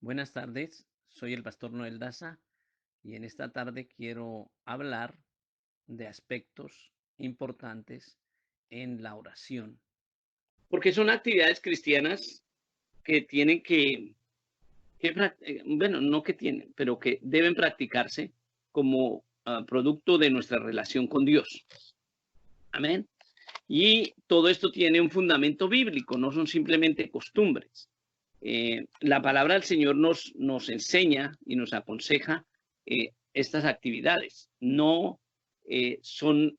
Buenas tardes, soy el pastor Noel Daza y en esta tarde quiero hablar de aspectos importantes en la oración, porque son actividades cristianas que tienen bueno, no que tienen, pero que deben practicarse como producto de nuestra relación con Dios. Amén. Y todo esto tiene un fundamento bíblico, no son simplemente costumbres. La palabra del Señor nos enseña y nos aconseja estas actividades. No son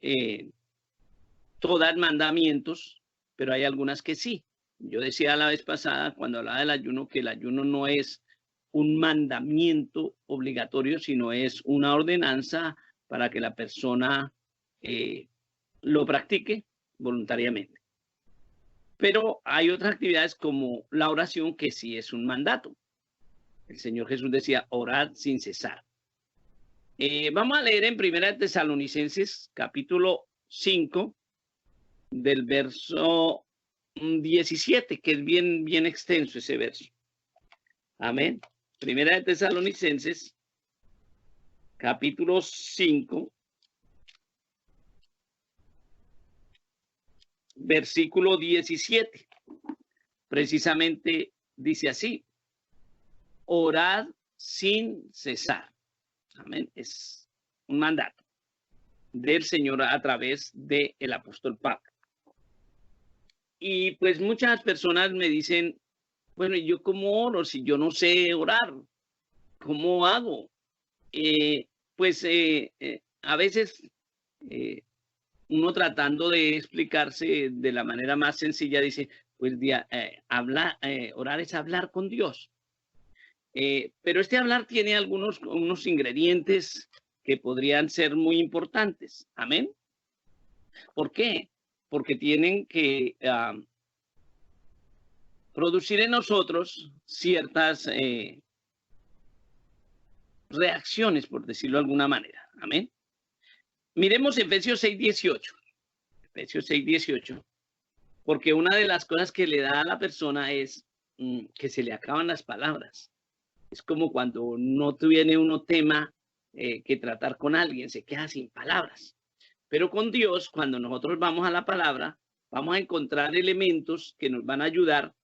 todas mandamientos, pero hay algunas que sí. Yo decía la vez pasada, cuando hablaba del ayuno, que el ayuno no es un mandamiento obligatorio, sino es una ordenanza para que la persona eh, lo practique voluntariamente. Pero hay otras actividades como la oración que sí es un mandato. El Señor Jesús decía, orad sin cesar. Vamos a leer en Primera de Tesalonicenses, capítulo 5, del verso 17, que es bien extenso ese verso. Amén. Primera de Tesalonicenses, capítulo 5, versículo 17. Precisamente dice así, orad sin cesar. Amén. Es un mandato del Señor a través del apóstol Pablo. Y pues muchas personas me dicen, bueno, ¿y yo cómo oro si yo no sé orar? ¿Cómo hago? Eh, a veces eh, uno tratando de explicarse de la manera más sencilla dice, pues orar es hablar con Dios. Pero este hablar tiene unos ingredientes que podrían ser muy importantes. Amén. ¿Por qué? Porque tienen que producir en nosotros ciertas reacciones, por decirlo de alguna manera. Amén. Miremos Efesios 6:18. Efesios 6:18. Porque una de las cosas que le da a la persona es que se le acaban las palabras. Es como cuando no tiene uno tema que tratar con alguien, se queda sin palabras. Pero con Dios, cuando nosotros vamos a la palabra, vamos a encontrar elementos que nos van a ayudar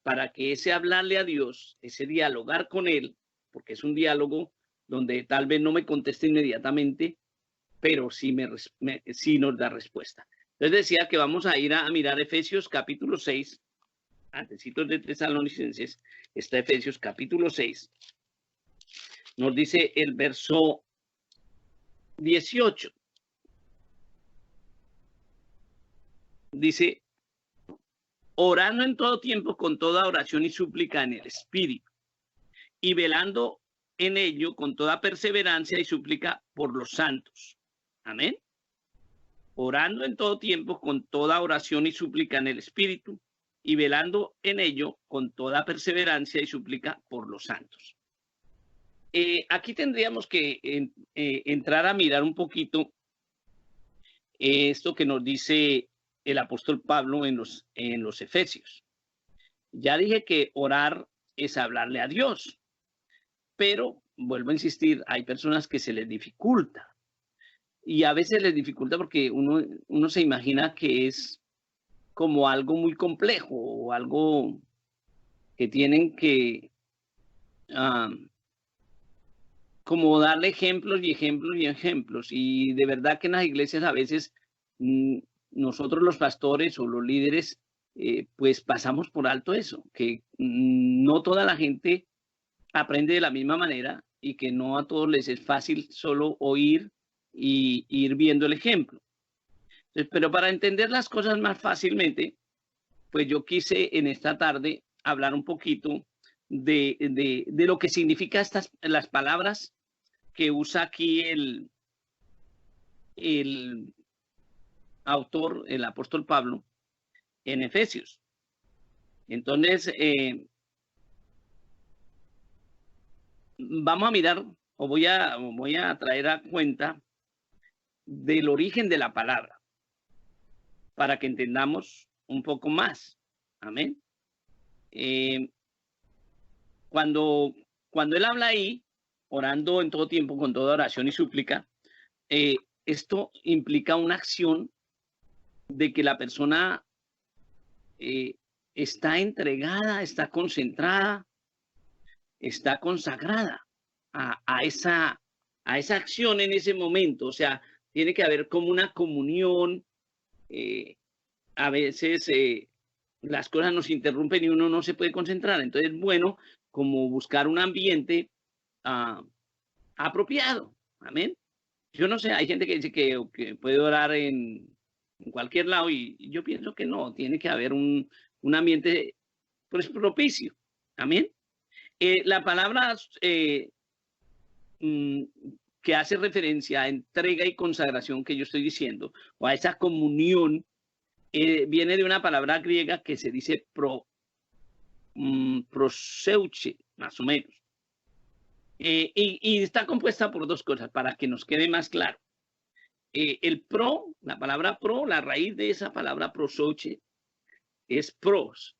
para que ese hablarle a Dios, ese dialogar con Él, porque es un diálogo donde tal vez no me conteste inmediatamente, pero sí nos da respuesta. Entonces decía que vamos a ir a mirar Efesios capítulo 6, antecitos de Tesalonicenses, está Efesios capítulo 6, nos dice el verso 18, dice, orando en todo tiempo con toda oración y súplica en el Espíritu, y velando en ello con toda perseverancia y súplica por los santos. Amén. Orando en todo tiempo con toda oración y súplica en el Espíritu, y velando en ello con toda perseverancia y súplica por los santos. Aquí tendríamos que entrar a mirar un poquito esto que nos dice el apóstol Pablo en los Efesios. Ya dije que orar es hablarle a Dios, pero vuelvo a insistir, hay personas que se les dificulta y a veces les dificulta porque uno se imagina que es como algo muy complejo o algo que tienen que como darle ejemplos y ejemplos y ejemplos. Y de verdad que en las iglesias a veces mm, nosotros los pastores o los líderes, pues pasamos por alto eso, que no toda la gente aprende de la misma manera y que no a todos les es fácil solo oír y ir viendo el ejemplo. Entonces, pero para entender las cosas más fácilmente, pues yo quise en esta tarde hablar un poquito de lo que significa las palabras que usa aquí el autor, el apóstol Pablo, en Efesios. Entonces, vamos a mirar, voy a traer a cuenta del origen de la palabra, para que entendamos un poco más. Amén. Eh, cuando cuando él habla ahí, orando en todo tiempo, con toda oración y súplica, esto implica una acción de que la persona está entregada, está concentrada, está consagrada a esa acción en ese momento. O sea, tiene que haber como una comunión. A veces las cosas nos interrumpen y uno no se puede concentrar. Entonces, bueno, como buscar un ambiente apropiado. Amén. Yo no sé, hay gente que dice que puede orar en cualquier lado y yo pienso que no, tiene que haber un ambiente pues, propicio. Amén. La palabra que hace referencia a entrega y consagración que yo estoy diciendo, o a esa comunión, viene de una palabra griega que se dice proseuche, más o menos. Y está compuesta por dos cosas, para que nos quede más claro. La palabra pro, la raíz de esa palabra proseuche es pros,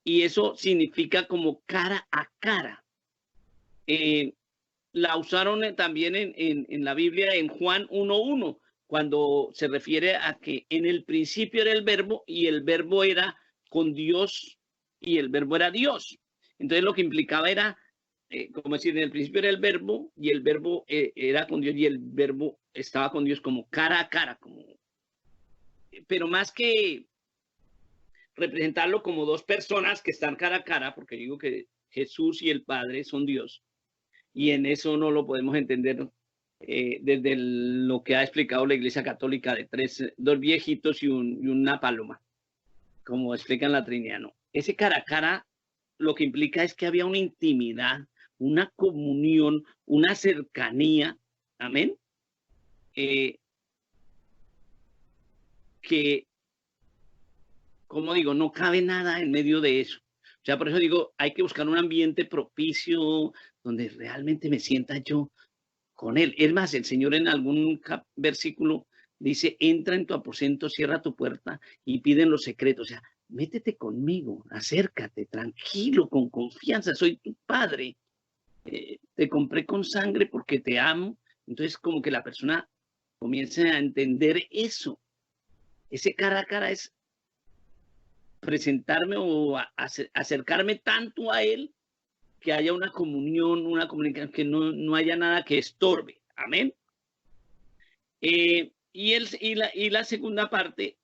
y eso significa como cara a cara. La usaron también en la Biblia en Juan 1:1, cuando se refiere a que en el principio era el verbo y el verbo era con Dios y el verbo era Dios. Entonces lo que implicaba era, como decir, en el principio era el verbo y el verbo era con Dios y el verbo estaba con Dios como cara a cara, pero más que representarlo como dos personas que están cara a cara, porque digo que Jesús y el Padre son Dios, y en eso no lo podemos entender desde lo que ha explicado la Iglesia Católica de dos viejitos y una paloma, como explican la Trinidad. No. Ese cara a cara lo que implica es que había una intimidad, una comunión, una cercanía, amén, que, como digo, no cabe nada en medio de eso. O sea, por eso digo, hay que buscar un ambiente propicio donde realmente me sienta yo con él. Es más, el Señor en algún versículo dice, entra en tu aposento, cierra tu puerta y piden los secretos. O sea, métete conmigo, acércate, tranquilo, con confianza, soy tu padre. Te compré con sangre porque te amo. Entonces, como que la persona comienza a entender eso. Ese cara a cara es presentarme o acercarme tanto a él que haya una comunión, una comunicación, que no haya nada que estorbe. Amén. Y la segunda parte,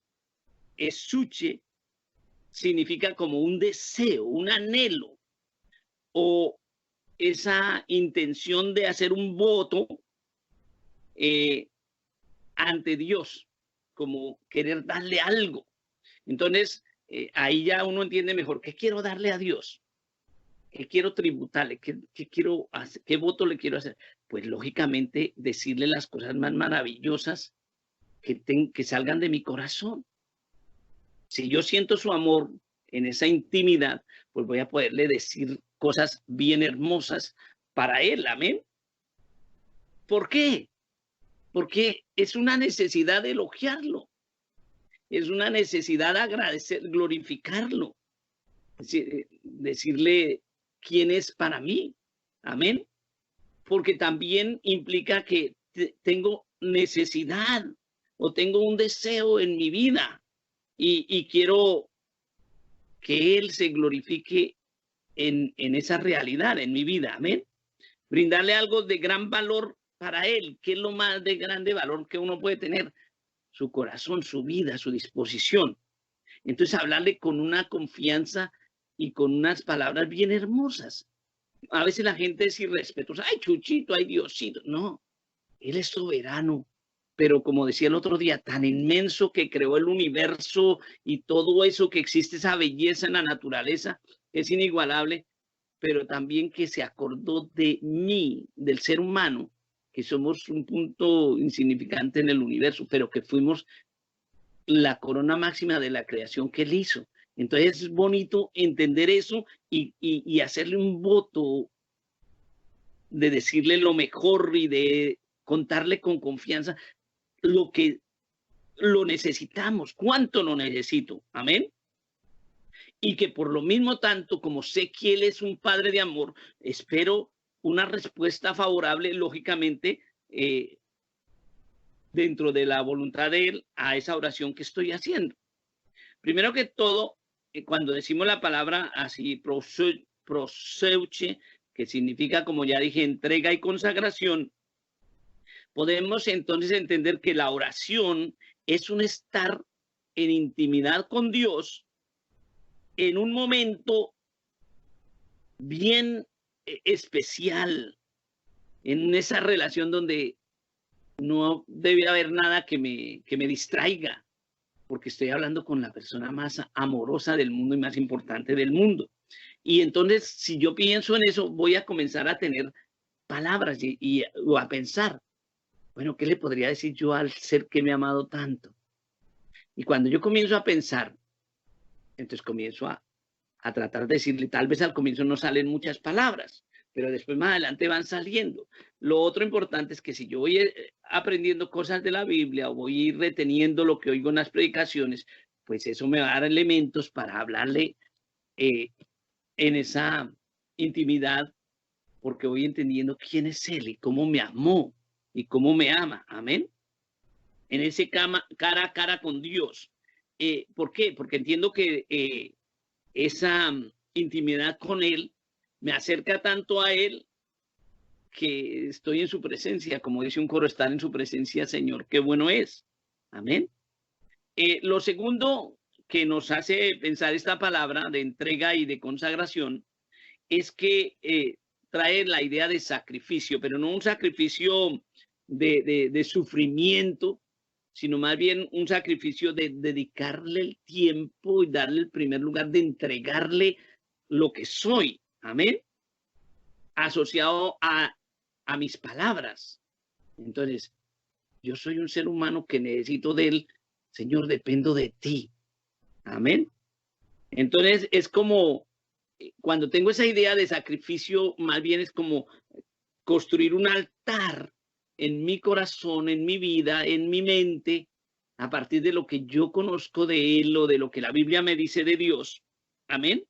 esuche, significa como un deseo, un anhelo, o esa intención de hacer un voto ante Dios, como querer darle algo. Entonces, ahí ya uno entiende mejor qué quiero darle a Dios. ¿Qué quiero tributarle? ¿Qué quiero hacer? ¿Qué voto le quiero hacer? Pues lógicamente decirle las cosas más maravillosas que salgan de mi corazón. Si yo siento su amor en esa intimidad, pues voy a poderle decir cosas bien hermosas para él. Amén. ¿Por qué? Porque es una necesidad de elogiarlo. Es una necesidad de agradecer, glorificarlo. Decirle quién es para mí. Amén. Porque también implica que tengo necesidad o tengo un deseo en mi vida y quiero que Él se glorifique en esa realidad, en mi vida. Amén. Brindarle algo de gran valor para Él. ¿Qué es lo más de grande valor que uno puede tener? Su corazón, su vida, su disposición. Entonces hablarle con una confianza y con unas palabras bien hermosas. A veces la gente es irrespetuosa. Ay, Chuchito, ay, Diosito. No, Él es soberano. Pero como decía el otro día, tan inmenso que creó el universo y todo eso que existe, esa belleza en la naturaleza, es inigualable. Pero también que se acordó de mí, del ser humano, que somos un punto insignificante en el universo, pero que fuimos la corona máxima de la creación que Él hizo. Entonces es bonito entender eso y hacerle un voto de decirle lo mejor y de contarle con confianza lo que lo necesitamos, cuánto lo necesito. Amén. Y que por lo mismo tanto como sé que Él es un Padre de amor, espero una respuesta favorable, lógicamente, dentro de la voluntad de Él a esa oración que estoy haciendo. Primero que todo, cuando decimos la palabra así, proseuche, que significa, como ya dije, entrega y consagración, podemos entonces entender que la oración es un estar en intimidad con Dios en un momento bien especial, en esa relación donde no debe haber nada que me distraiga, porque estoy hablando con la persona más amorosa del mundo y más importante del mundo. Y entonces, si yo pienso en eso, voy a comenzar a tener palabras o a pensar, bueno, ¿qué le podría decir yo al ser que me ha amado tanto? Y cuando yo comienzo a pensar, entonces comienzo a tratar de decirle, tal vez al comienzo no salen muchas palabras, pero después más adelante van saliendo. Lo otro importante es que si yo voy aprendiendo cosas de la Biblia o voy reteniendo lo que oigo en las predicaciones, pues eso me va a dar elementos para hablarle en esa intimidad, porque voy entendiendo quién es Él y cómo me amó y cómo me ama. Amén. En ese cara a cara con Dios. ¿Por qué? Porque entiendo que esa intimidad con Él me acerca tanto a Él que estoy en su presencia, como dice un coro, estar en su presencia, Señor, qué bueno es. Amén. Lo segundo que nos hace pensar esta palabra de entrega y de consagración es que trae la idea de sacrificio, pero no un sacrificio de sufrimiento, sino más bien un sacrificio de dedicarle el tiempo y darle el primer lugar de entregarle lo que soy. Amén. Asociado a mis palabras. Entonces, yo soy un ser humano que necesito de Él. Señor, dependo de ti. Amén. Entonces, es como cuando tengo esa idea de sacrificio, más bien es como construir un altar en mi corazón, en mi vida, en mi mente, a partir de lo que yo conozco de Él o de lo que la Biblia me dice de Dios. Amén.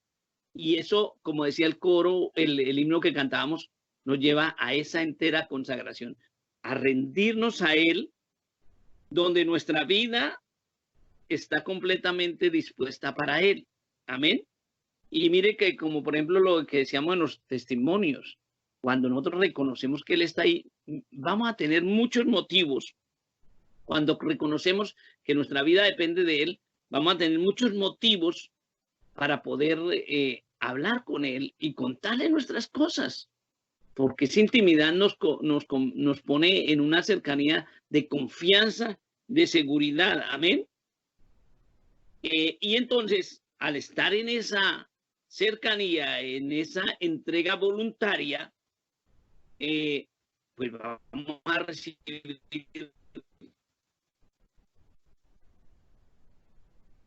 Y eso, como decía el coro, el himno que cantábamos, nos lleva a esa entera consagración, a rendirnos a Él, donde nuestra vida está completamente dispuesta para Él. Amén. Y mire que, como por ejemplo lo que decíamos en los testimonios, cuando nosotros reconocemos que Él está ahí, vamos a tener muchos motivos. Cuando reconocemos que nuestra vida depende de Él, vamos a tener muchos motivos para poder hablar con Él y contarle nuestras cosas, porque esa intimidad nos pone en una cercanía de confianza, de seguridad. Amén. Y entonces, al estar en esa cercanía, en esa entrega voluntaria, pues vamos a recibir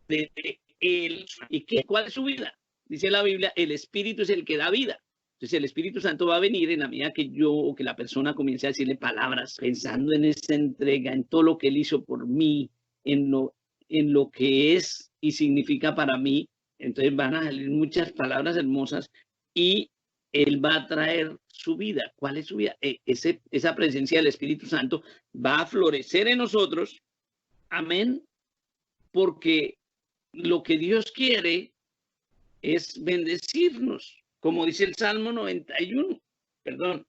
de Él. ¿Y cuál es su vida? Dice la Biblia, el Espíritu es el que da vida. Entonces el Espíritu Santo va a venir en la medida que yo o que la persona comience a decirle palabras, pensando en esa entrega, en todo lo que Él hizo por mí, en lo que es y significa para mí. Entonces van a salir muchas palabras hermosas y Él va a traer su vida. ¿Cuál es su vida? Esa presencia del Espíritu Santo va a florecer en nosotros. Amén. Porque lo que Dios quiere es bendecirnos, como dice el Salmo 91, perdón.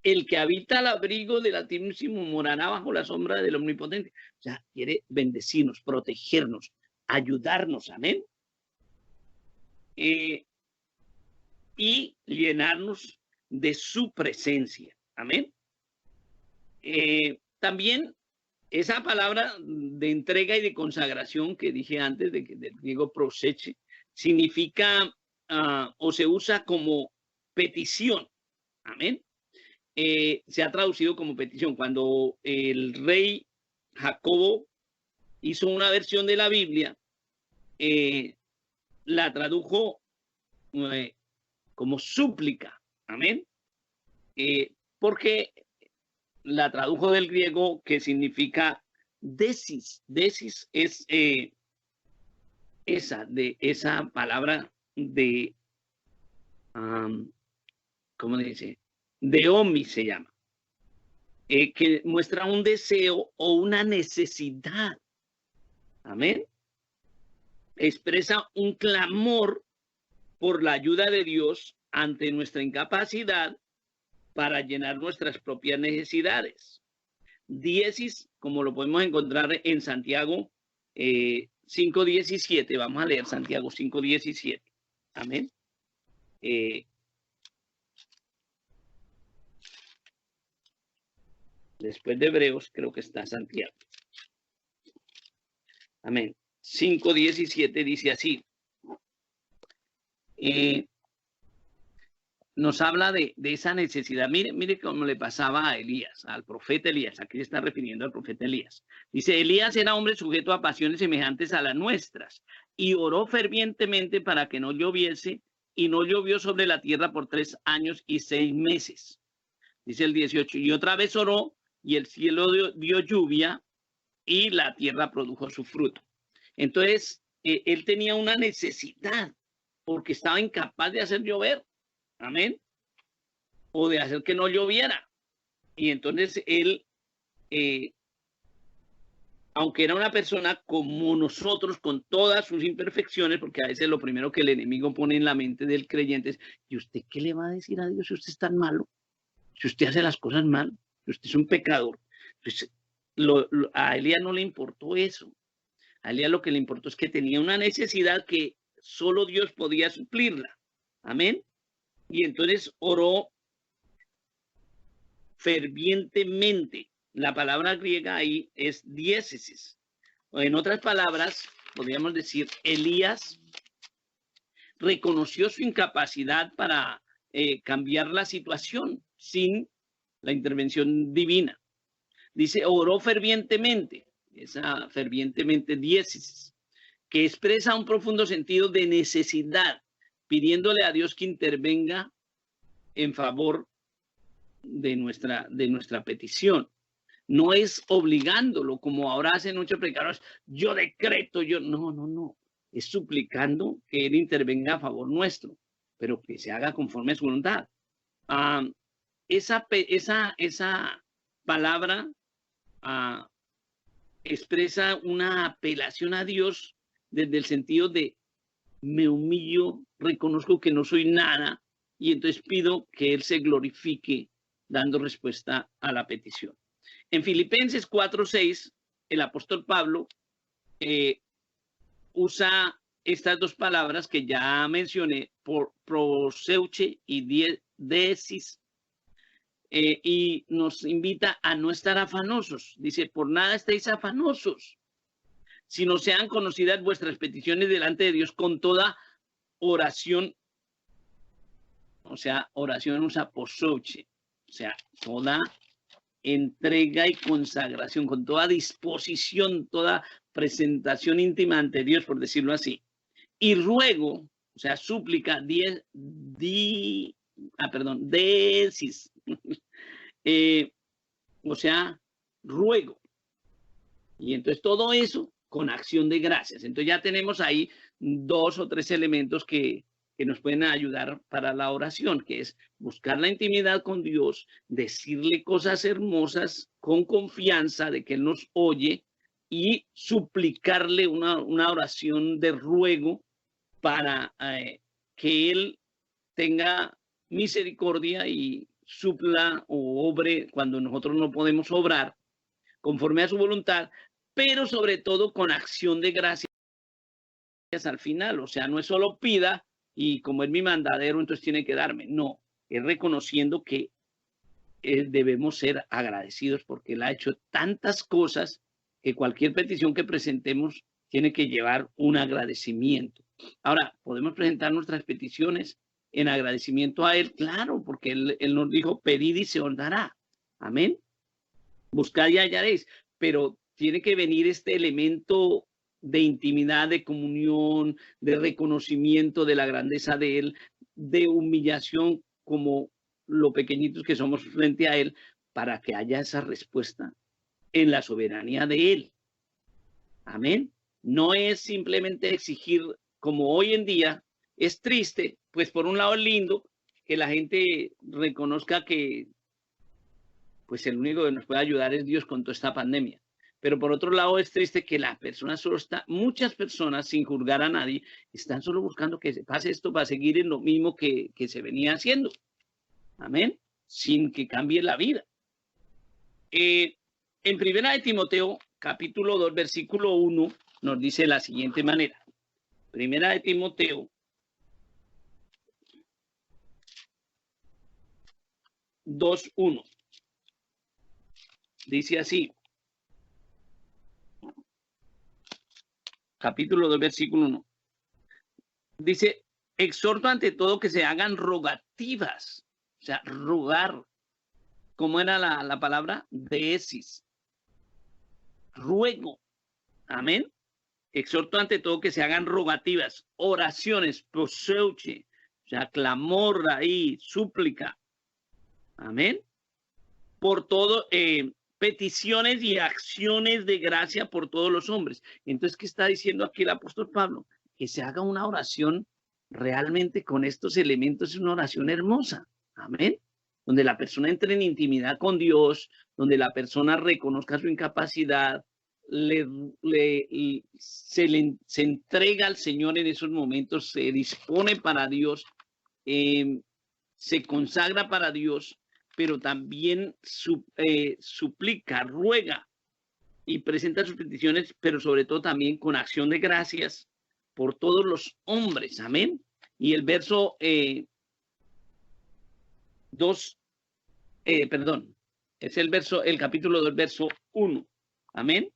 El que habita al abrigo del Altísimo morará bajo la sombra del Omnipotente. O sea, quiere bendecirnos, protegernos, ayudarnos, amén. Y llenarnos de su presencia, amén. También esa palabra de entrega y de consagración que dije antes, del griego proseche, significa o se usa como petición. Amén. Se ha traducido como petición. Cuando el rey Jacobo hizo una versión de la Biblia, la tradujo como súplica. Amén. Porque la tradujo del griego que significa desis. Desis es esa palabra de, ¿cómo dice? de Omi se llama, que muestra un deseo o una necesidad. Amén. Expresa un clamor por la ayuda de Dios ante nuestra incapacidad para llenar nuestras propias necesidades. Diesis, como lo podemos encontrar en Santiago 5:17. Vamos a leer Santiago 5:17. Amén. Después de Hebreos, creo que está Santiago. Amén. 5:17 dice así. Nos habla de esa necesidad. Mire cómo le pasaba a Elías, al profeta Elías. Aquí se está refiriendo al profeta Elías. Dice, Elías era hombre sujeto a pasiones semejantes a las nuestras y oró fervientemente para que no lloviese, y no llovió sobre la tierra por 3 años y 6 meses. Dice el 18, y otra vez oró, y el cielo dio lluvia, y la tierra produjo su fruto. Entonces, él tenía una necesidad, porque estaba incapaz de hacer llover. Amén. O de hacer que no lloviera. Y entonces él, aunque era una persona como nosotros, con todas sus imperfecciones, porque a veces lo primero que el enemigo pone en la mente del creyente es, ¿y usted qué le va a decir a Dios si usted es tan malo? Si usted hace las cosas mal, si usted es un pecador. Entonces, a Elías no le importó eso. A Elías lo que le importó es que tenía una necesidad que solo Dios podía suplirla. Amén. Y entonces oró fervientemente. La palabra griega ahí es diésesis. En otras palabras, podríamos decir, Elías reconoció su incapacidad para cambiar la situación sin la intervención divina. Dice, oró fervientemente, esa fervientemente diésesis, que expresa un profundo sentido de necesidad, pidiéndole a Dios que intervenga en favor de nuestra petición. No es obligándolo, como ahora hacen muchos predicadores, yo decreto, no. Es suplicando que Él intervenga a favor nuestro, pero que se haga conforme a su voluntad. Esa palabra expresa una apelación a Dios desde el sentido de me humillo, reconozco que no soy nada y entonces pido que Él se glorifique dando respuesta a la petición. En Filipenses 4:6, el apóstol Pablo usa estas dos palabras que ya mencioné, por proseuche y desis, y nos invita a no estar afanosos. Dice, por nada estéis afanosos, sino sean conocidas vuestras peticiones delante de Dios con toda oración, o sea, oración usa posouche, o sea, toda entrega y consagración, con toda disposición, toda presentación íntima ante Dios, por decirlo así. Y ruego, o sea, súplica, desis, o sea, ruego. Y entonces todo eso con acción de gracias. Entonces ya tenemos ahí 2 o 3 elementos que nos pueden ayudar para la oración, que es buscar la intimidad con Dios, decirle cosas hermosas con confianza de que Él nos oye y suplicarle una oración de ruego para que Él tenga misericordia y supla o obre cuando nosotros no podemos obrar conforme a su voluntad, pero sobre todo con acción de gracias al final. O sea, no es solo pida y como es mi mandadero, entonces tiene que darme. No, es reconociendo que debemos ser agradecidos porque Él ha hecho tantas cosas que cualquier petición que presentemos tiene que llevar un agradecimiento. Ahora, ¿podemos presentar nuestras peticiones en agradecimiento a Él? Claro, porque Él nos dijo, pedid y se os dará. Amén. Buscad y hallaréis, pero tiene que venir este elemento de intimidad, de comunión, de reconocimiento de la grandeza de Él, de humillación como lo pequeñitos que somos frente a Él, para que haya esa respuesta en la soberanía de Él. Amén. No es simplemente exigir, como hoy en día es triste, pues por un lado es lindo que la gente reconozca que pues el único que nos puede ayudar es Dios con toda esta pandemia. Pero por otro lado es triste que la persona solo está, muchas personas sin juzgar a nadie, están solo buscando que se pase esto para seguir en lo mismo que se venía haciendo. Amén. Sin que cambie la vida. En Primera de Timoteo, capítulo 2, versículo 1, nos dice de la siguiente manera. Primera de Timoteo 2:1. Dice así. Capítulo 2, versículo 1. Dice, exhorto ante todo que se hagan rogativas. O sea, rogar. ¿Cómo era la palabra? Deesis. Ruego. Amén. Exhorto ante todo que se hagan rogativas, oraciones, proseuche, o sea, clamor ahí, súplica. Amén. Por todo, peticiones y acciones de gracia por todos los hombres. Entonces, ¿qué está diciendo aquí el apóstol Pablo? Que se haga una oración realmente con estos elementos, es una oración hermosa. Amén. Donde la persona entre en intimidad con Dios, donde la persona reconozca su incapacidad, se entrega al Señor en esos momentos, se dispone para Dios, se consagra para Dios, pero también suplica, ruega y presenta sus peticiones, pero sobre todo también con acción de gracias por todos los hombres. Amén. Y el verso 2, perdón, es el capítulo 2, verso 1. Amén.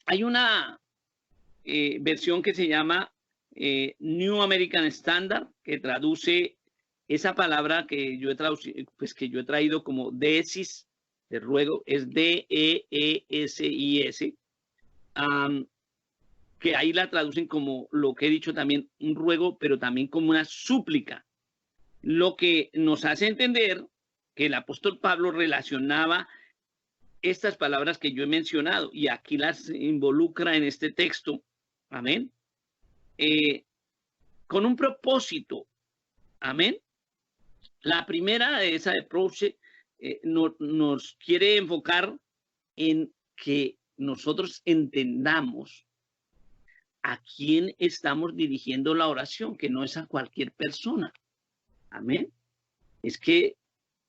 Hay una versión que se llama New American Standard, que traduce esa palabra que yo he traído como deesis, de ruego, es D-E-E-S-I-S, que ahí la traducen como lo que he dicho también, un ruego, pero también como una súplica. Lo que nos hace entender que el apóstol Pablo relacionaba estas palabras que yo he mencionado, y aquí las involucra en este texto, amén, con un propósito, amén. La primera de esa approach nos quiere enfocar en que nosotros entendamos a quién estamos dirigiendo la oración, que no es a cualquier persona, amén. Es que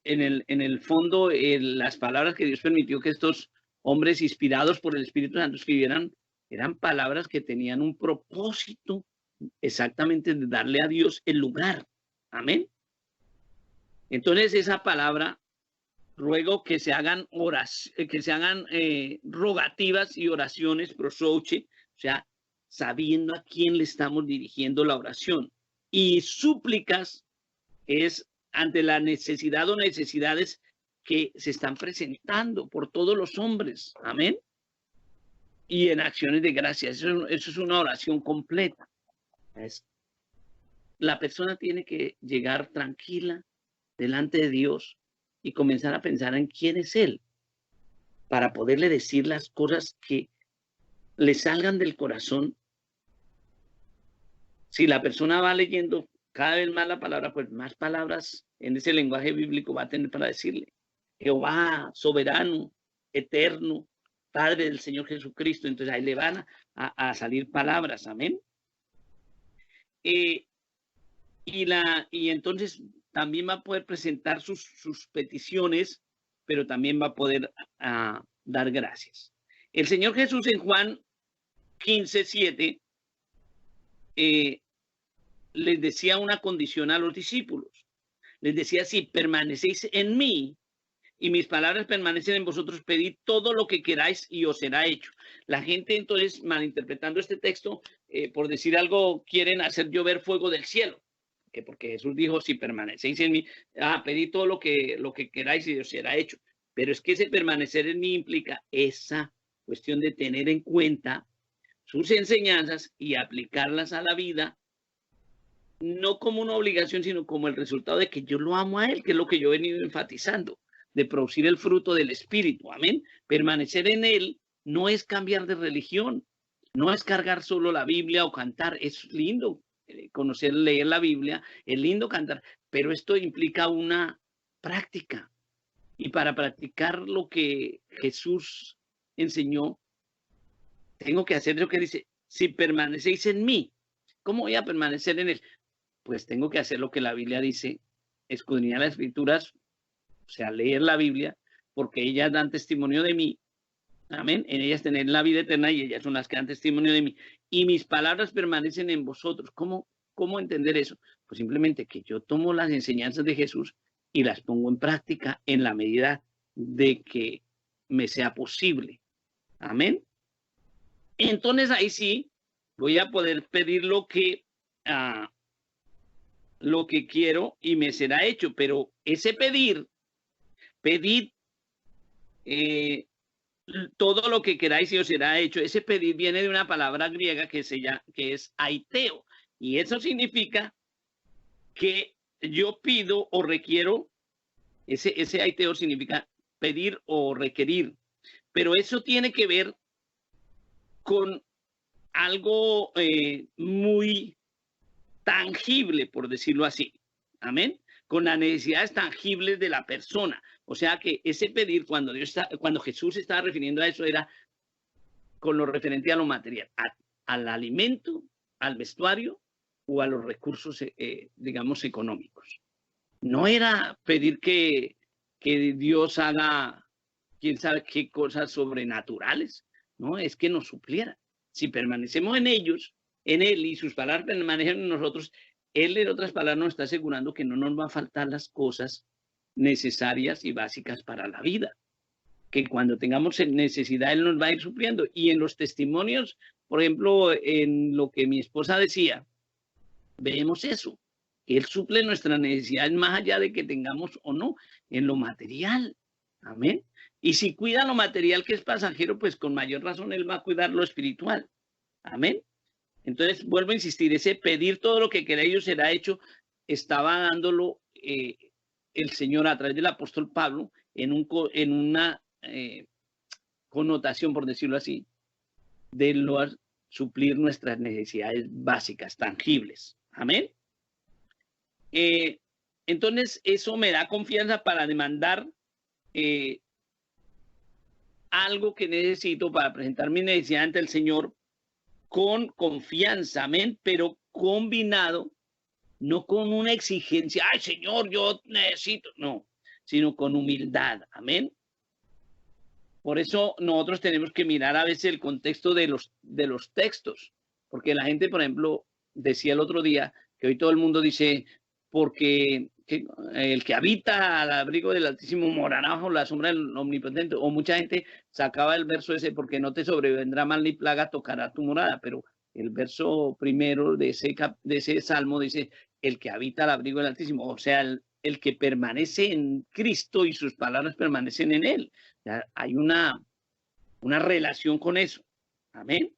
en el fondo, las palabras que Dios permitió que estos hombres inspirados por el Espíritu Santo escribieran, eran palabras que tenían un propósito exactamente de darle a Dios el lugar. Amén. Entonces, esa palabra, ruego que se hagan rogativas y oraciones, prosouche, o sea, sabiendo a quién le estamos dirigiendo la oración. Y súplicas es ante la necesidad o necesidades que se están presentando por todos los hombres. Amén. Y en acciones de gracia. Eso es una oración completa. La persona tiene que llegar tranquila delante de Dios y comenzar a pensar en quién es Él, para poderle decir las cosas que le salgan del corazón. Si la persona va leyendo cada vez más la palabra, pues más palabras en ese lenguaje bíblico va a tener para decirle. Jehová, soberano, eterno, Padre del Señor Jesucristo. Entonces ahí le van a salir palabras. Amén. Y entonces también va a poder presentar sus peticiones, pero también va a poder dar gracias. El Señor Jesús en Juan 15:7 les decía una condición a los discípulos. Les decía, si permanecéis en mí y mis palabras permanecen en vosotros, pedid todo lo que queráis y os será hecho. La gente entonces, malinterpretando este texto, por decir algo, quieren hacer llover fuego del cielo. Porque Jesús dijo, si permanecéis en mí, pedid todo lo que queráis y os será hecho. Pero es que ese permanecer en mí implica esa cuestión de tener en cuenta sus enseñanzas y aplicarlas a la vida, no como una obligación, sino como el resultado de que yo lo amo a Él, que es lo que yo he venido enfatizando, de producir el fruto del Espíritu. Amén. Permanecer en Él no es cambiar de religión, no es cargar solo la Biblia o cantar. Es lindo conocer, leer la Biblia, es lindo cantar, pero esto implica una práctica. Y para practicar lo que Jesús enseñó, tengo que hacer lo que dice, si permanecéis en mí, ¿cómo voy a permanecer en él? Pues tengo que hacer lo que la Biblia dice, escudriñar las escrituras, o sea, leer la Biblia, porque ellas dan testimonio de mí. Amén. En ellas tener la vida eterna y ellas son las que dan testimonio de mí. Y mis palabras permanecen en vosotros. ¿Cómo entender eso? Pues simplemente que yo tomo las enseñanzas de Jesús y las pongo en práctica en la medida de que me sea posible. Amén. Entonces ahí sí voy a poder pedir lo que quiero y me será hecho. Pero ese pedid todo lo que queráis y os será hecho. Ese pedir viene de una palabra griega que es aiteo. Y eso significa que yo pido o requiero, ese aiteo significa pedir o requerir. Pero eso tiene que ver con algo muy tangible, por decirlo así. Amén. Con las necesidades tangibles de la persona. O sea que ese pedir, cuando Jesús estaba refiriendo a eso, era con lo referente a lo material, al alimento, al vestuario o a los recursos, digamos, económicos. No era pedir que Dios haga, quién sabe qué cosas sobrenaturales, no, es que nos supliera. Si permanecemos en ellos, en Él y sus palabras permanecen en nosotros, Él, en otras palabras, nos está asegurando que no nos va a faltar las cosas necesarias y básicas para la vida. Que cuando tengamos necesidad, Él nos va a ir supliendo. Y en los testimonios, por ejemplo, en lo que mi esposa decía, vemos eso. Él suple nuestras necesidades más allá de que tengamos o no, en lo material. Amén. Y si cuida lo material que es pasajero, pues con mayor razón Él va a cuidar lo espiritual. Amén. Entonces, vuelvo a insistir, ese pedir todo lo que queréis os será hecho, estaba dándolo el Señor a través del apóstol Pablo en una connotación, por decirlo así, de suplir nuestras necesidades básicas, tangibles. Amén. Entonces, eso me da confianza para demandar algo que necesito para presentar mi necesidad ante el Señor con confianza, amén, pero combinado, no con una exigencia, ay Señor, yo necesito, no, sino con humildad, amén. Por eso nosotros tenemos que mirar a veces el contexto de los textos, porque la gente, por ejemplo, decía el otro día, que hoy todo el mundo dice, porque el que habita al abrigo del Altísimo morará bajo la sombra del Omnipotente, o mucha gente sacaba el verso ese, porque no te sobrevendrá mal ni plaga, tocará tu morada, pero el verso primero de ese salmo dice, el que habita al abrigo del Altísimo, o sea, el que permanece en Cristo y sus palabras permanecen en él. O sea, hay una relación con eso. Amén.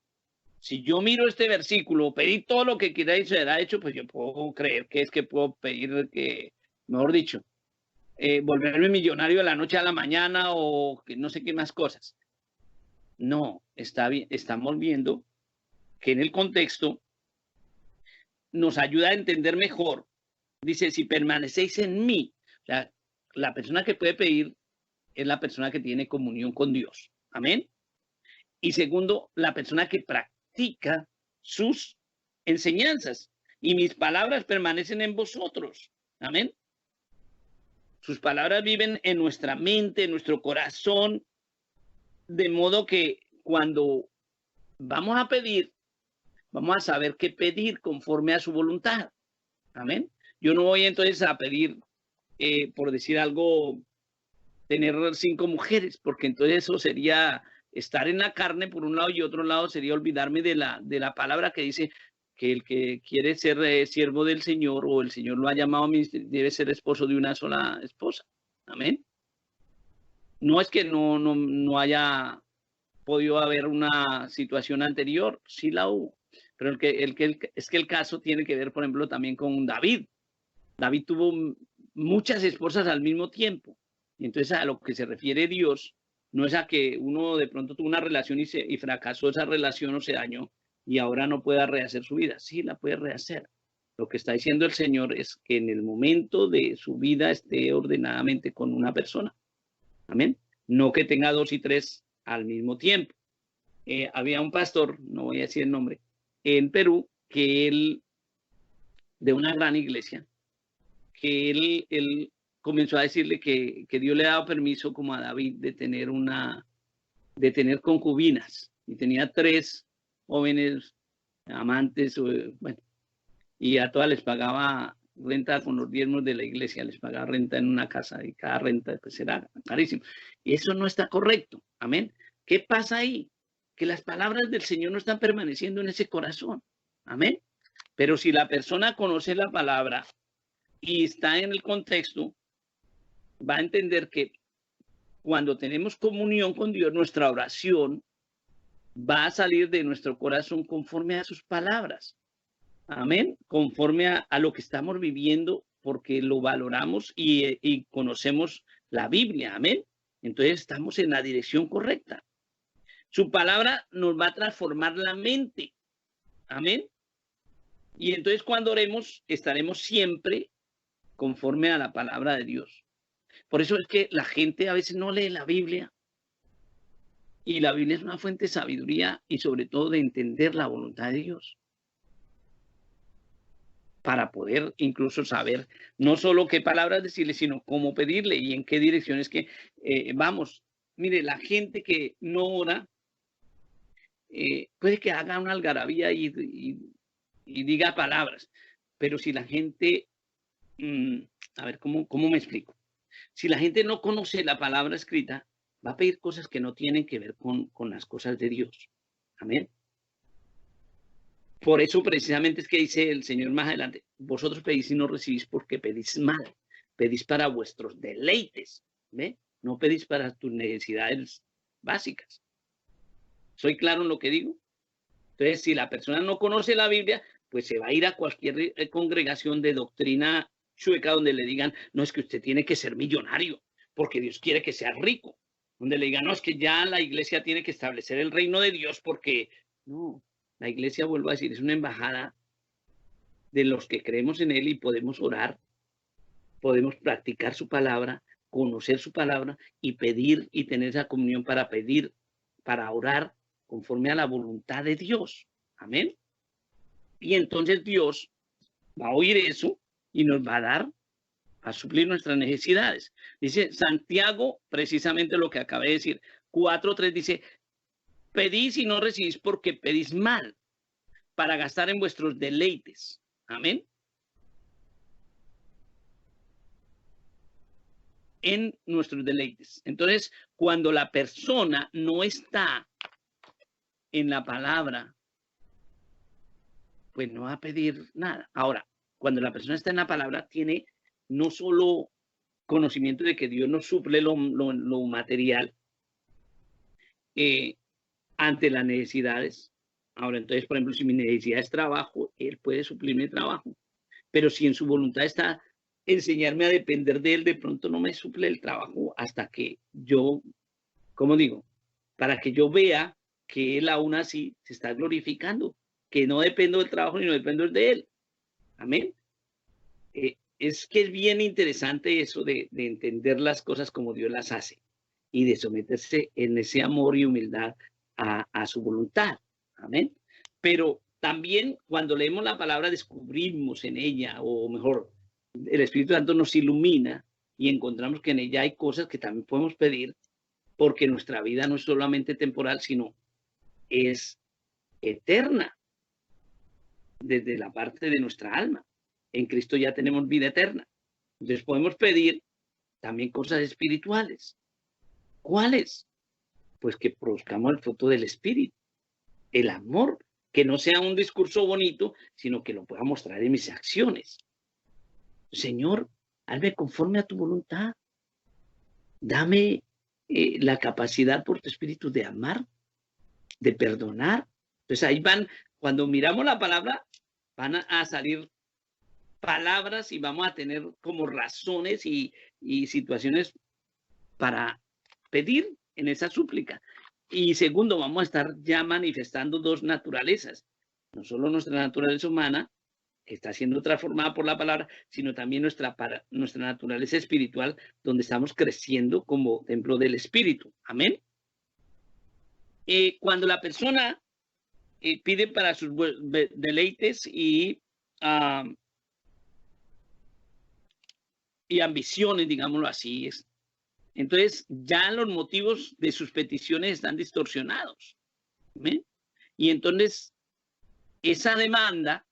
Si yo miro este versículo, pedí todo lo que queráis será hecho, pues yo puedo creer que es que puedo pedir que, mejor dicho, volverme millonario de la noche a la mañana o que no sé qué más cosas. No, está bien, estamos viendo que en el contexto nos ayuda a entender mejor. Dice, si permanecéis en mí, o sea, la persona que puede pedir es la persona que tiene comunión con Dios. Amén. Y segundo, la persona que practica sus enseñanzas. Y mis palabras permanecen en vosotros. Amén. Sus palabras viven en nuestra mente, en nuestro corazón, de modo que cuando vamos a pedir, vamos a saber qué pedir conforme a su voluntad. Amén. Yo no voy entonces a pedir, por decir algo, tener 5 mujeres, porque entonces eso sería estar en la carne por un lado y otro lado sería olvidarme de la palabra que dice que el que quiere ser siervo del Señor o el Señor lo ha llamado a mí debe ser esposo de una sola esposa. Amén. No es que no haya podido haber una situación anterior, sí la hubo, pero es que el caso tiene que ver, por ejemplo, también con David. David tuvo muchas esposas al mismo tiempo. Y entonces a lo que se refiere Dios, no es a que uno de pronto tuvo una relación y fracasó esa relación o se dañó y ahora no pueda rehacer su vida. Sí, la puede rehacer. Lo que está diciendo el Señor es que en el momento de su vida esté ordenadamente con una persona. Amén. No que tenga 2 y 3 al mismo tiempo. Había un pastor, no voy a decir el nombre, en Perú, que él, de una gran iglesia, que él comenzó a decirle que Dios le daba permiso como a David de tener concubinas, y tenía 3 jóvenes amantes, bueno, y a todas les pagaba renta con los diezmos de la iglesia, les pagaba renta en una casa, y cada renta pues era carísimo. Y eso no está correcto. Amén. ¿Qué pasa ahí? Que las palabras del Señor no están permaneciendo en ese corazón. Amén. Pero si la persona conoce la palabra y está en el contexto, va a entender que cuando tenemos comunión con Dios, nuestra oración va a salir de nuestro corazón conforme a sus palabras. Amén. Conforme a lo que estamos viviendo, porque lo valoramos y conocemos la Biblia. Amén. Entonces estamos en la dirección correcta. Su palabra nos va a transformar la mente. Amén. Y entonces cuando oremos, estaremos siempre conforme a la palabra de Dios. Por eso es que la gente a veces no lee la Biblia. Y la Biblia es una fuente de sabiduría y sobre todo de entender la voluntad de Dios. Para poder incluso saber no solo qué palabras decirle, sino cómo pedirle y en qué direcciones que vamos. Mire, la gente que no ora, puede que haga una algarabía y diga palabras, pero si la gente, a ver, ¿cómo me explico? Si la gente no conoce la palabra escrita, va a pedir cosas que no tienen que ver con las cosas de Dios. Amén. Por eso precisamente es que dice el Señor más adelante, vosotros pedís y no recibís porque pedís mal, pedís para vuestros deleites, ¿ve? No pedís para tus necesidades básicas. ¿Soy claro en lo que digo? Entonces, si la persona no conoce la Biblia, pues se va a ir a cualquier congregación de doctrina chueca donde le digan, no, es que usted tiene que ser millonario, porque Dios quiere que sea rico. Donde le digan, no, es que ya la iglesia tiene que establecer el reino de Dios porque, no, la iglesia, vuelvo a decir, es una embajada de los que creemos en Él y podemos orar, podemos practicar su palabra, conocer su palabra y pedir y tener esa comunión para pedir, para orar conforme a la voluntad de Dios. Amén. Y entonces Dios va a oír eso y nos va a dar a suplir nuestras necesidades. Dice Santiago, precisamente lo que acabé de decir, 4:3 dice, pedís y no recibís porque pedís mal, para gastar en vuestros deleites. Amén. En nuestros deleites. Entonces, cuando la persona no está en la palabra, pues no va a pedir nada. Ahora, cuando la persona está en la palabra, tiene no solo conocimiento de que Dios nos suple lo material ante las necesidades. Ahora, entonces, por ejemplo, si mi necesidad es trabajo, Él puede suplirme trabajo. Pero si en su voluntad está enseñarme a depender de Él, de pronto no me suple el trabajo hasta que yo, ¿cómo digo? Para que yo vea que Él aún así se está glorificando, que no dependo del trabajo ni no dependo de Él. Amén. Es que es bien interesante eso de entender las cosas como Dios las hace y de someterse en ese amor y humildad a su voluntad. Amén. Pero también cuando leemos la palabra descubrimos en ella, o mejor, el Espíritu Santo nos ilumina y encontramos que en ella hay cosas que también podemos pedir porque nuestra vida no es solamente temporal, sino es eterna desde la parte de nuestra alma. En Cristo ya tenemos vida eterna. Entonces podemos pedir también cosas espirituales. ¿Cuáles? Pues que produzcamos el fruto del Espíritu, el amor, que no sea un discurso bonito, sino que lo pueda mostrar en mis acciones. Señor, hazme conforme a tu voluntad. Dame la capacidad por tu Espíritu de amar, de perdonar. Entonces ahí van, cuando miramos la palabra, van a salir palabras y vamos a tener como razones y situaciones para pedir en esa súplica. Y segundo, vamos a estar ya manifestando dos naturalezas, no solo nuestra naturaleza humana, que está siendo transformada por la palabra, sino también nuestra naturaleza espiritual, donde estamos creciendo como templo del Espíritu. Amén. Cuando la persona pide para sus deleites y ambiciones, digámoslo así, entonces ya los motivos de sus peticiones están distorsionados. ¿Amén? Y entonces esa demanda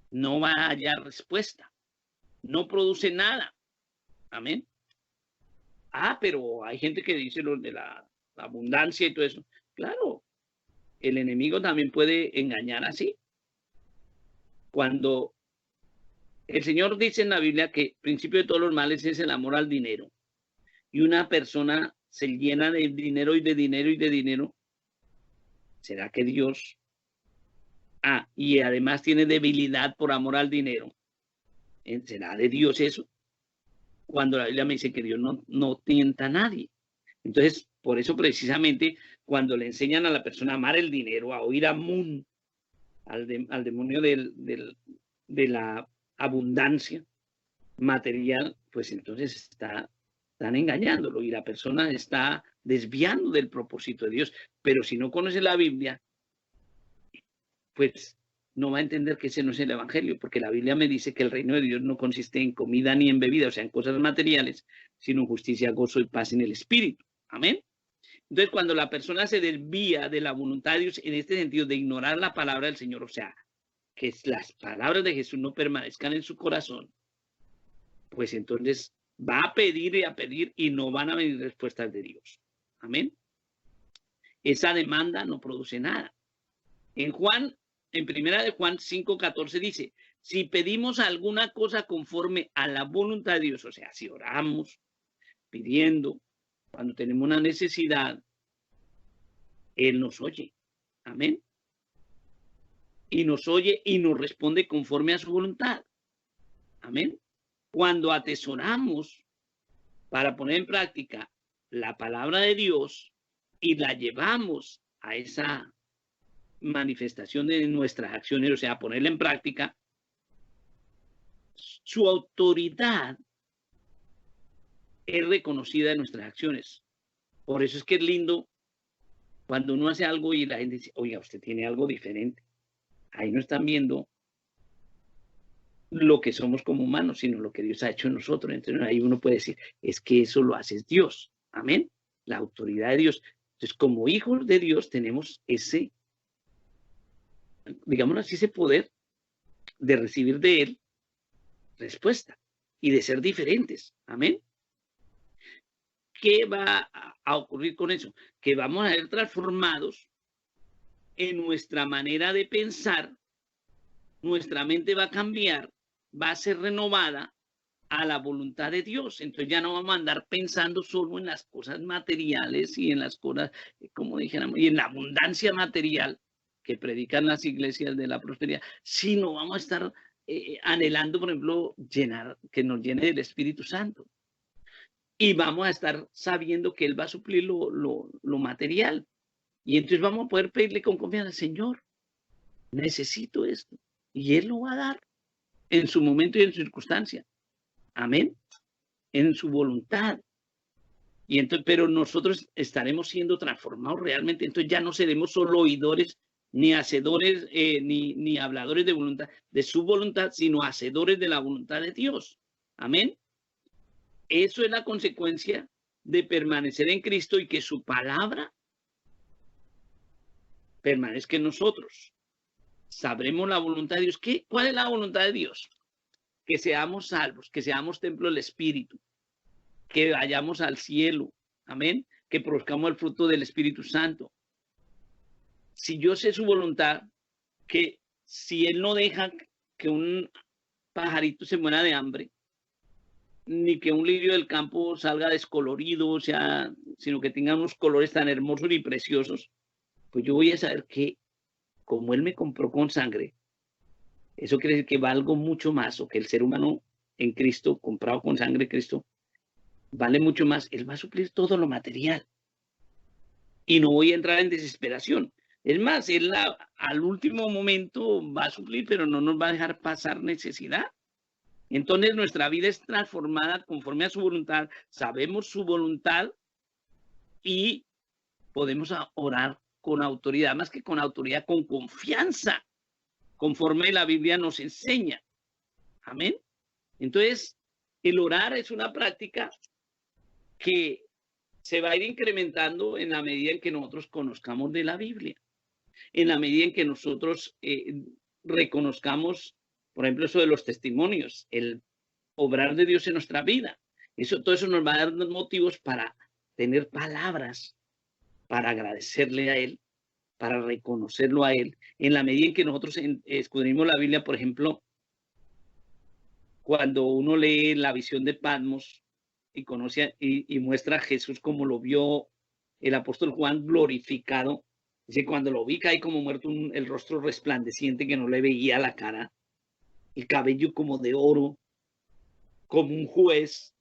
no va a hallar respuesta, no produce nada. Amén. Pero hay gente que dice lo de la abundancia y todo eso. Claro, el enemigo también puede engañar así. Cuando el Señor dice en la Biblia que el principio de todos los males es el amor al dinero, y una persona se llena de dinero y de dinero y de dinero, ¿será que Dios? Y además tiene debilidad por amor al dinero. ¿Será de Dios eso? Cuando la Biblia me dice que Dios no tienta a nadie. Entonces, por eso precisamente, cuando le enseñan a la persona a amar el dinero, a oír Amún, al demonio de la abundancia material, pues entonces están engañándolo y la persona está desviando del propósito de Dios. Pero si no conoce la Biblia, pues no va a entender que ese no es el evangelio, porque la Biblia me dice que el reino de Dios no consiste en comida ni en bebida, o sea, en cosas materiales, sino en justicia, gozo y paz en el espíritu. Amén. Entonces, cuando la persona se desvía de la voluntad de Dios en este sentido de ignorar la palabra del Señor, o sea, que las palabras de Jesús no permanezcan en su corazón, pues entonces va a pedir y no van a venir respuestas de Dios. Amén. Esa demanda no produce nada. En primera de Juan 5:14 dice, si pedimos alguna cosa conforme a la voluntad de Dios, o sea, si oramos pidiendo, cuando tenemos una necesidad, Él nos oye. Amén. Y nos oye y nos responde conforme a su voluntad. Amén. Cuando atesoramos para poner en práctica la palabra de Dios y la llevamos a esa manifestación de nuestras acciones, o sea, ponerla en práctica, su autoridad es reconocida en nuestras acciones. Por eso es que es lindo cuando uno hace algo y la gente dice, oiga, usted tiene algo diferente. Ahí no están viendo lo que somos como humanos, sino lo que Dios ha hecho en nosotros. Entonces ahí uno puede decir, es que eso lo hace Dios. Amén. La autoridad de Dios. Entonces, como hijos de Dios tenemos ese, digámoslo así, ese poder de recibir de Él respuesta y de ser diferentes. Amén. ¿Qué va a ocurrir con eso? Que vamos a ser transformados en nuestra manera de pensar, nuestra mente va a cambiar, va a ser renovada a la voluntad de Dios. Entonces ya no vamos a andar pensando solo en las cosas materiales y en las cosas, como dijéramos, y en la abundancia material que predican las iglesias de la prosperidad, sino vamos a estar anhelando, por ejemplo, que nos llene del Espíritu Santo. Y vamos a estar sabiendo que Él va a suplir lo material. Y entonces vamos a poder pedirle con confianza, Señor, necesito esto. Y Él lo va a dar en su momento y en su circunstancia. Amén. En su voluntad. Y entonces, pero nosotros estaremos siendo transformados realmente. Entonces ya no seremos solo oidores, ni hacedores, ni habladores de voluntad, de su voluntad, sino hacedores de la voluntad de Dios. Amén. Eso es la consecuencia de permanecer en Cristo y que su palabra permanezca en nosotros. Sabremos la voluntad de Dios. ¿Cuál es la voluntad de Dios? Que seamos salvos, que seamos templo del Espíritu, que vayamos al cielo. Amén. Que produzcamos el fruto del Espíritu Santo. Si yo sé su voluntad, que si Él no deja que un pajarito se muera de hambre, ni que un lirio del campo salga descolorido, o sea, sino que tenga unos colores tan hermosos y preciosos, pues yo voy a saber que como Él me compró con sangre, eso quiere decir que valgo mucho más, o que el ser humano en Cristo, comprado con sangre de Cristo, vale mucho más. Él va a suplir todo lo material. Y no voy a entrar en desesperación. Es más, Él al último momento va a suplir, pero no nos va a dejar pasar necesidad. Entonces nuestra vida es transformada conforme a su voluntad, sabemos su voluntad y podemos orar con autoridad, más que con autoridad, con confianza, conforme la Biblia nos enseña. Amén. Entonces, el orar es una práctica que se va a ir incrementando en la medida en que nosotros conozcamos de la Biblia, en la medida en que nosotros reconozcamos, por ejemplo, eso de los testimonios, el obrar de Dios en nuestra vida. Todo eso nos va a dar motivos para tener palabras, para agradecerle a Él, para reconocerlo a Él. En la medida en que nosotros escudrimos la Biblia, por ejemplo, cuando uno lee la visión de Patmos y conoce y muestra a Jesús como lo vio el apóstol Juan glorificado, dice, cuando lo vi caí como muerto, el rostro resplandeciente que no le veía la cara, el cabello como de oro, como un juez,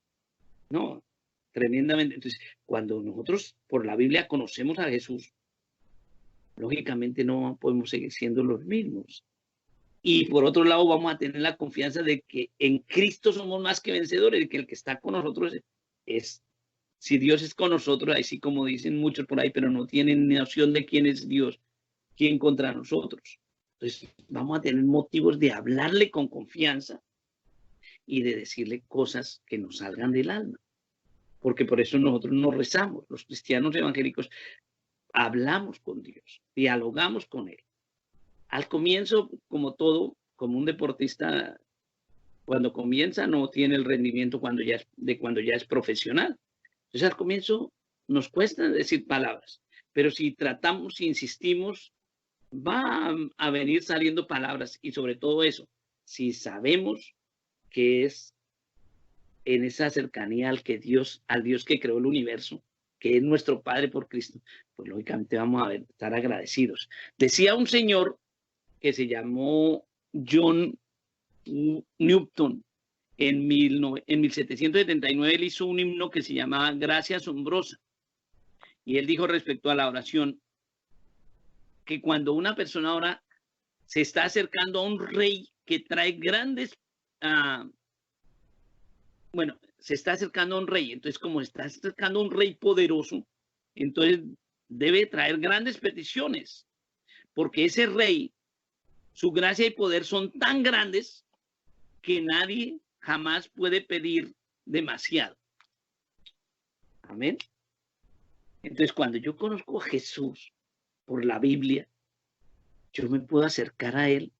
no, tremendamente. Entonces, cuando nosotros por la Biblia conocemos a Jesús, lógicamente no podemos seguir siendo los mismos. Y por otro lado, vamos a tener la confianza de que en Cristo somos más que vencedores, de que el que está con nosotros es, si Dios es con nosotros, así como dicen muchos por ahí, pero no tienen noción de quién es Dios, quién contra nosotros. Entonces, vamos a tener motivos de hablarle con confianza y de decirle cosas que nos salgan del alma. Porque por eso nosotros no rezamos, los cristianos evangélicos hablamos con Dios, dialogamos con Él. Al comienzo, como todo, como un deportista, cuando comienza no tiene el rendimiento cuando ya es profesional. Entonces al comienzo nos cuesta decir palabras, pero si tratamos, si insistimos, va a venir saliendo palabras y sobre todo eso, si sabemos que es en esa cercanía al Dios que creó el universo, que es nuestro Padre por Cristo, pues lógicamente vamos a estar agradecidos. Decía un señor que se llamó John Newton en 1779, él hizo un himno que se llamaba Gracia Asombrosa. Y él dijo respecto a la oración que cuando una persona ora se está acercando a un rey que trae grandes, se está acercando a un rey. Entonces, como se está acercando a un rey poderoso, entonces debe traer grandes peticiones, porque ese rey, su gracia y poder son tan grandes que nadie jamás puede pedir demasiado. Amén. Entonces, cuando yo conozco a Jesús por la Biblia, yo me puedo acercar a Él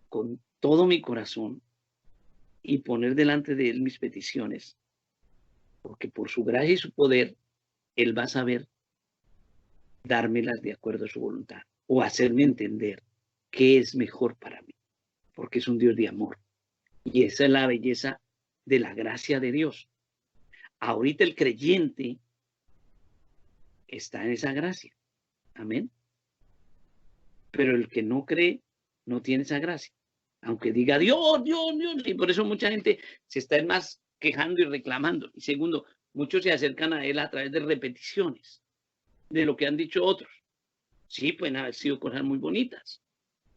con todo mi corazón y poner delante de Él mis peticiones, porque por su gracia y su poder, Él va a saber dármelas de acuerdo a su voluntad o hacerme entender qué es mejor para mí, porque es un Dios de amor. Y esa es la belleza de la gracia de Dios. Ahorita el creyente está en esa gracia. Amén. Pero el que no cree no tiene esa gracia. Aunque diga Dios, Dios, Dios. Y por eso mucha gente se está más quejando y reclamando. Y segundo, muchos se acercan a Él a través de repeticiones de lo que han dicho otros. Sí, pueden haber sido cosas muy bonitas.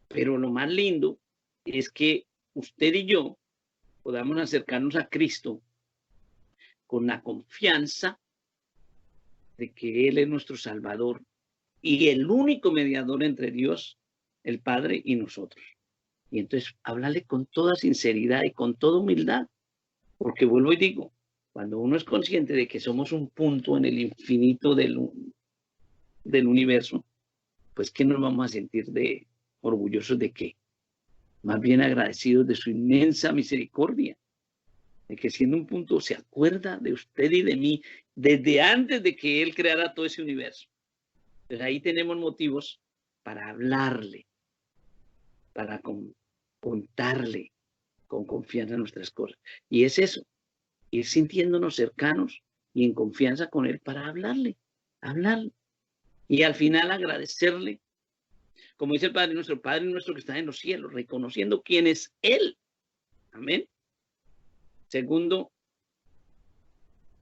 Pero lo más lindo es que usted y yo podamos acercarnos a Cristo con la confianza de que Él es nuestro Salvador y el único mediador entre Dios, el Padre y nosotros. Y entonces hablarle con toda sinceridad y con toda humildad, porque vuelvo y digo, cuando uno es consciente de que somos un punto en el infinito del universo, pues ¿qué nos vamos a sentir orgullosos de qué? Más bien agradecidos de su inmensa misericordia, de que siendo un punto se acuerda de usted y de mí desde antes de que Él creara todo ese universo. Entonces ahí tenemos motivos para hablarle, para contarle con confianza nuestras cosas. Y es eso, ir sintiéndonos cercanos y en confianza con Él para hablarle. Y al final agradecerle, como dice el Padre nuestro que está en los cielos, reconociendo quién es Él. Amén. Segundo,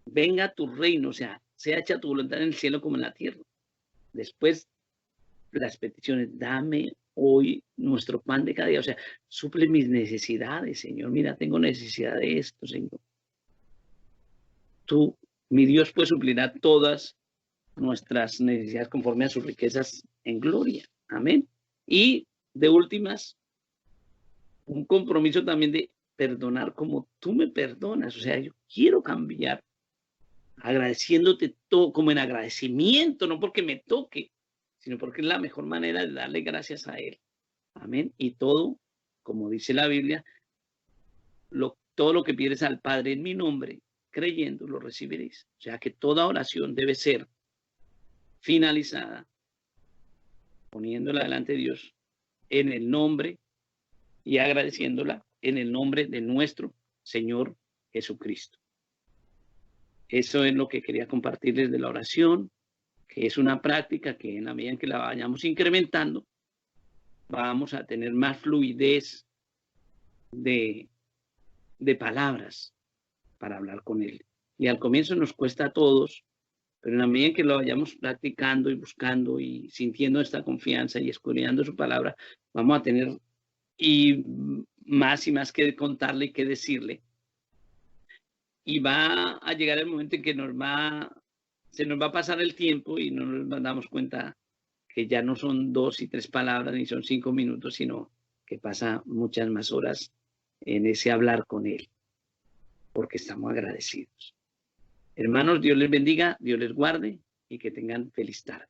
venga tu reino, o sea hecha tu voluntad en el cielo como en la tierra. Después las peticiones. Dame hoy nuestro pan de cada día. O sea, suple mis necesidades, Señor. Mira, tengo necesidad de esto, Señor. Tú, mi Dios, pues suplirá todas nuestras necesidades conforme a sus riquezas en gloria. Amén. Y de últimas, un compromiso también de perdonar como tú me perdonas. O sea, yo quiero cambiar agradeciéndote todo, como en agradecimiento, no porque me toque, sino porque es la mejor manera de darle gracias a Él. Amén. Y todo, como dice la Biblia, todo lo que pides al Padre en mi nombre, creyendo, lo recibiréis. O sea que toda oración debe ser finalizada, poniéndola delante de Dios en el nombre y agradeciéndola en el nombre de nuestro Señor Jesucristo. Eso es lo que quería compartirles de la oración, que es una práctica que en la medida en que la vayamos incrementando, vamos a tener más fluidez de palabras para hablar con Él. Y al comienzo nos cuesta a todos, pero en la medida en que lo vayamos practicando y buscando y sintiendo esta confianza y escudriñando su palabra, vamos a tener y más que contarle y que decirle. Y va a llegar el momento en que se nos va a pasar el tiempo y no nos damos cuenta que ya no son 2 y 3 palabras, ni son 5 minutos, sino que pasa muchas más horas en ese hablar con Él, porque estamos agradecidos. Hermanos, Dios les bendiga, Dios les guarde y que tengan feliz tarde.